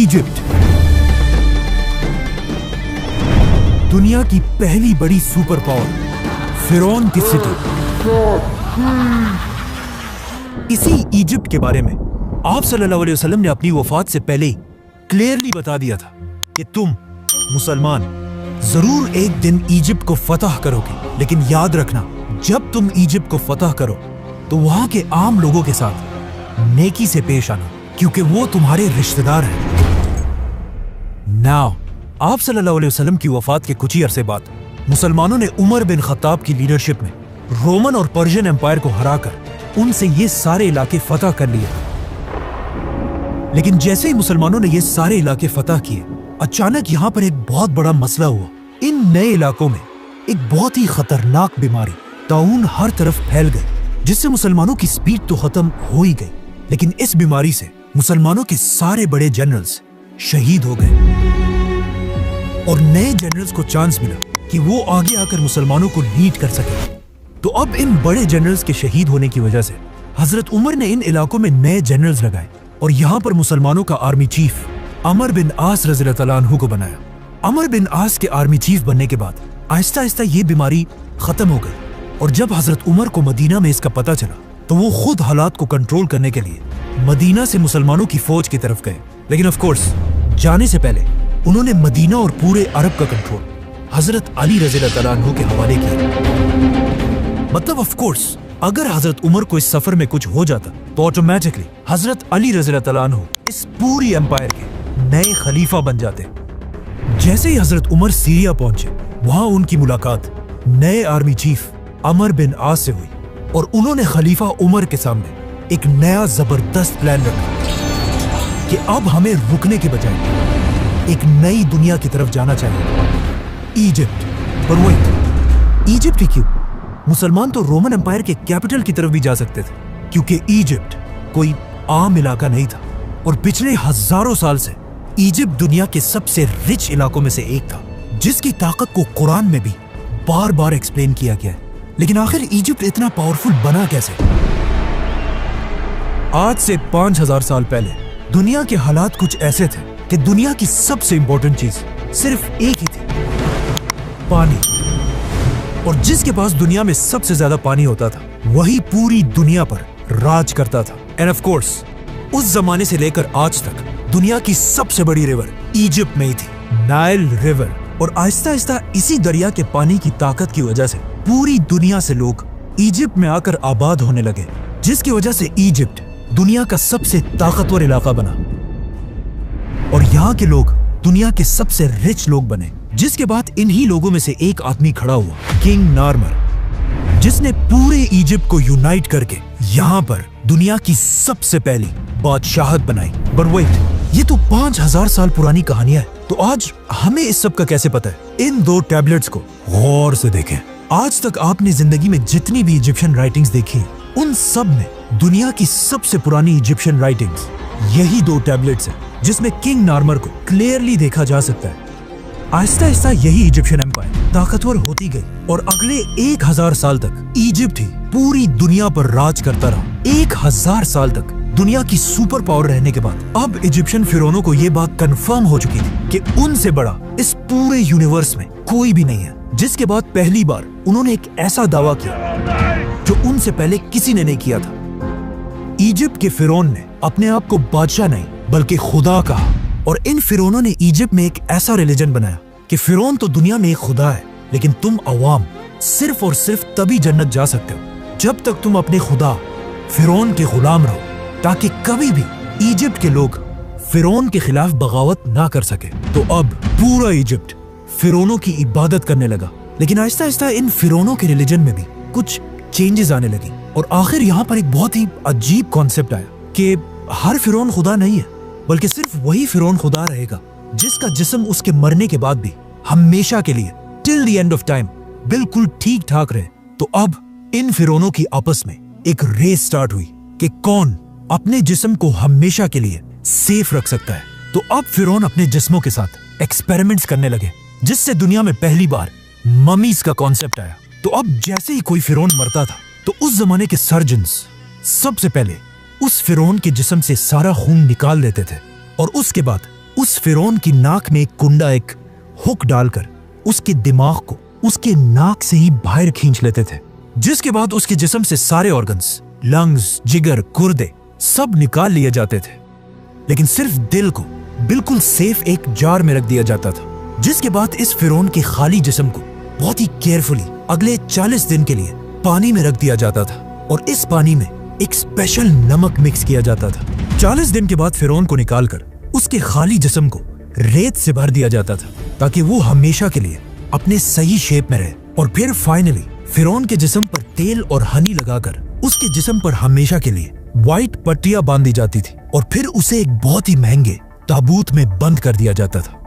Egypt, दुनिया की पहली बड़ी सुपर पावर, फिरौन की सिटी। इसी इजिप्ट के बारे में आप सल्लल्लाहु अलैहि वसल्लम ने अपनी वफात से पहले क्लियरली बता दिया था कि तुम मुसलमान जरूर एक दिन इजिप्ट को फतह करोगे, लेकिन याद रखना, जब तुम इजिप्ट को फतह करो तो वहां के आम लोगों के साथ नेकी से पेश आना, क्योंकि वो तुम्हारे रिश्तेदार हैं। नाउ आप सल्लल्लाहु अलैहि वसल्लम की वफात के कुछ ही अरसे बाद मुसलमानों ने उमर बिन खत्ताब की लीडरशिप में रोमन और पर्शियन एम्पायर को हराकर उनसे ये सारे इलाके फतह कर लिए। लेकिन जैसे ही मुसलमानों ने ये सारे इलाके फतह किए, अचानक यहां पर एक बहुत बड़ा मसला हुआ। इन नए इलाकों में एक बहुत ही खतरनाक बीमारी ताउन हर तरफ फैल गई, जिससे मुसलमानों की स्पीड तो खत्म हो ही गई, लेकिन इस बीमारी से मुसलमानों के सारे बड़े जनरल्स शहीद हो गए और नए जनरल्स को चांस मिला कि वो आगे आकर मुसलमानों को लीड कर सके। तो अब इन बड़े जनरल्स के शहीद होने की वजह से हजरत उमर ने इन इलाकों में नए जनरल्स लगाए और यहाँ पर मुसलमानों का आर्मी चीफ अमर बिन आस रज़ियल्लाहु तआला अन्हु को बनाया। अमर बिन आस के आर्मी चीफ बनने के बाद आहिस्ता आहिस्ता ये बीमारी खत्म हो गई और जब हजरत उमर को मदीना में इसका पता चला तो वो खुद हालात को कंट्रोल करने के लिए मदीना से मुसलमानों की फौज की तरफ गए। लेकिन ऑफ कोर्स जाने से पहले उन्होंने मदीना और पूरे अरब का कंट्रोल हजरत अली रज़ियल्लाहु तआला अन्हु के हवाले किया। मतलब ऑफ कोर्स अगर हजरत उमर को इस सफर में कुछ हो जाता तो ऑटोमेटिकली हजरत अली रज़ियल्लाहु तआला अन्हु इस पूरी एम्पायर के नए खलीफा बन जाते। जैसे ही हजरत उमर सीरिया पहुंचे, वहां उनकी मुलाकात नए आर्मी चीफ अमर बिन आस से हुई और उन्होंने खलीफा उमर के सामने एक नया जबरदस्त प्लान रखा कि अब हमें रुकने के बजाय एक नई दुनिया की तरफ जाना चाहिए, इजिप्ट। पर वही इजिप्ट ही क्यों? मुसलमान तो रोमन एम्पायर के कैपिटल की तरफ भी जा सकते थे, क्योंकि इजिप्ट कोई आम इलाका नहीं था और पिछले हजारों साल से इजिप्ट दुनिया के सबसे रिच इलाकों में से एक था, जिसकी ताकत को कुरान में भी बार बार एक्सप्लेन किया गया है। लेकिन आखिर इजिप्ट इतना पावरफुल बना कैसे? आज से 5000 साल पहले दुनिया के हालात कुछ ऐसे थे कि दुनिया की सबसे इंपॉर्टेंट चीज सिर्फ एक ही थी, पानी। और जिसके पास दुनिया में सबसे ज्यादा पानी होता था वही पूरी दुनिया पर राज करता था। एंड ऑफ कोर्स उस जमाने से लेकर आज तक दुनिया की सबसे बड़ी रिवर इजिप्ट में ही थी, नाइल रिवर। और आहिस्ता आहिस्ता इसी दरिया के पानी की ताकत की वजह से पूरी दुनिया से लोग इजिप्ट में आकर आबाद होने लगे, जिसकी वजह से इजिप्ट दुनिया का सबसे ताकतवर इलाका बना और यहाँ के लोग दुनिया के सबसे रिच लोग बने। जिसके बाद इन्हीं लोगों में से एक आदमी खड़ा हुआ, किंग नार्मर, जिसने पूरे इजिप्ट को यूनाइट करके यहाँ पर दुनिया की सबसे पहली बादशाहत बनाई। बट वेट, ये तो 5000 साल पुरानी कहानियां है, तो आज हमें इस सब का कैसे पता है? इन दो टैबलेट्स को गौर से देखें। आज तक आपने जिंदगी में जितनी भी इजिप्शियन राइटिंग्स देखी हैं, उन सब में दुनिया की सबसे पुरानी इजिप्शियन राइटिंग्स यही दो टैबलेट्स हैं, जिसमें किंग नार्मर को क्लियरली देखा जा सकता है। आहिस्ता आहिस्ता यही इजिप्शियन एम्पायर ताकतवर होती गई और अगले 1000 साल तक इजिप्ट ही पूरी दुनिया पर राज करता रहा। 1000 साल तक दुनिया की सुपर पावर रहने के बाद अब इजिप्शियन फिरौनों को यह बात कंफर्म हो चुकी थी कि उनसे बड़ा इस पूरे यूनिवर्स में कोई भी नहीं है। जिसके बाद पहली बार उन्होंने एक ऐसा दावा किया जो उनसे पहले किसी ने नहीं किया था। इजिप्ट के फिरौन ने अपने आप को बादशाह नहीं बल्कि खुदा कहा और इन फिरौनों ने इजिप्ट में एक ऐसा रिलीजन बनाया कि फिरौन तो दुनिया में एक खुदा है, लेकिन तुम अवाम सिर्फ और सिर्फ तभी जन्नत जा सकते हो जब तक तुम अपने खुदा फिरौन के गुलाम रहो, ताकि कभी भी इजिप्ट के लोग फिरौन के खिलाफ बगावत ना कर सके। तो अब पूरा इजिप्ट फिरौनों की इबादत करने लगा। लेकिन आहिस्ता आहिस्ता इन फिरौनों के रिलीजन में भी कुछ चेंजेस आने लगी और आखिर यहाँ पर एक बहुत ही अजीब कॉन्सेप्ट आया कि हर फिरौन खुदा नहीं है, बल्कि सिर्फ वही फिरौन खुदा रहेगा जिसका जिस्म उसके मरने के बाद भी हमेशा के लिए till the end of time बिल्कुल ठीक ठाक रहे। तो अब इन फिरौनों की आपस में एक रेस स्टार्ट हुई कि कौन अपने जिस्म को हमेशा के लिए सेफ रख सकता है। तो अब फिरौन अपने जिस्मों के साथ एक्सपेरिमेंट्स करने लगे, जिससे दुनिया में पहली बार ममीज का कॉन्सेप्ट आया। तो अब जैसे ही कोई फिरौन मरता था तो उस जमाने के सर्जन्स सबसे पहले उस फिरौन के जिस्म से सारा खून निकाल देते थे और उसके बाद उस फिरौन की नाक में एक कुंडा, एक हुक डालकर उसके दिमाग को उसके नाक से ही बाहर खींच लेते थे, जिसके बाद उसके जिस्म से सारे ऑर्गन्स, लंग्स, जिगर, गुर्दे सब निकाल लिए जाते थे, लेकिन सिर्फ दिल को बिल्कुल सेफ एक जार में रख दिया जाता था। जिसके बाद इस फिरौन के खाली जिस्म को बहुत ही केयरफुली अगले 40 दिन के लिए पानी में रख दिया जाता था और इस पानी में एक स्पेशल नमक मिक्स किया जाता था। 40 दिन के बाद फिरौन को निकालकर उसके खाली जिस्म को रेत से भर दिया जाता था ताकि वो हमेशा के लिए अपने सही शेप में रहे। और फिर फाइनली फिरौन के जिस्म पर तेल और हनी लगाकर उसके जिस्म पर हमेशा के लिए व्हाइट पट्टियां बांधी जाती थी और फिर उसे एक बहुत ही महंगे ताबूत में बंद कर दिया जाता था।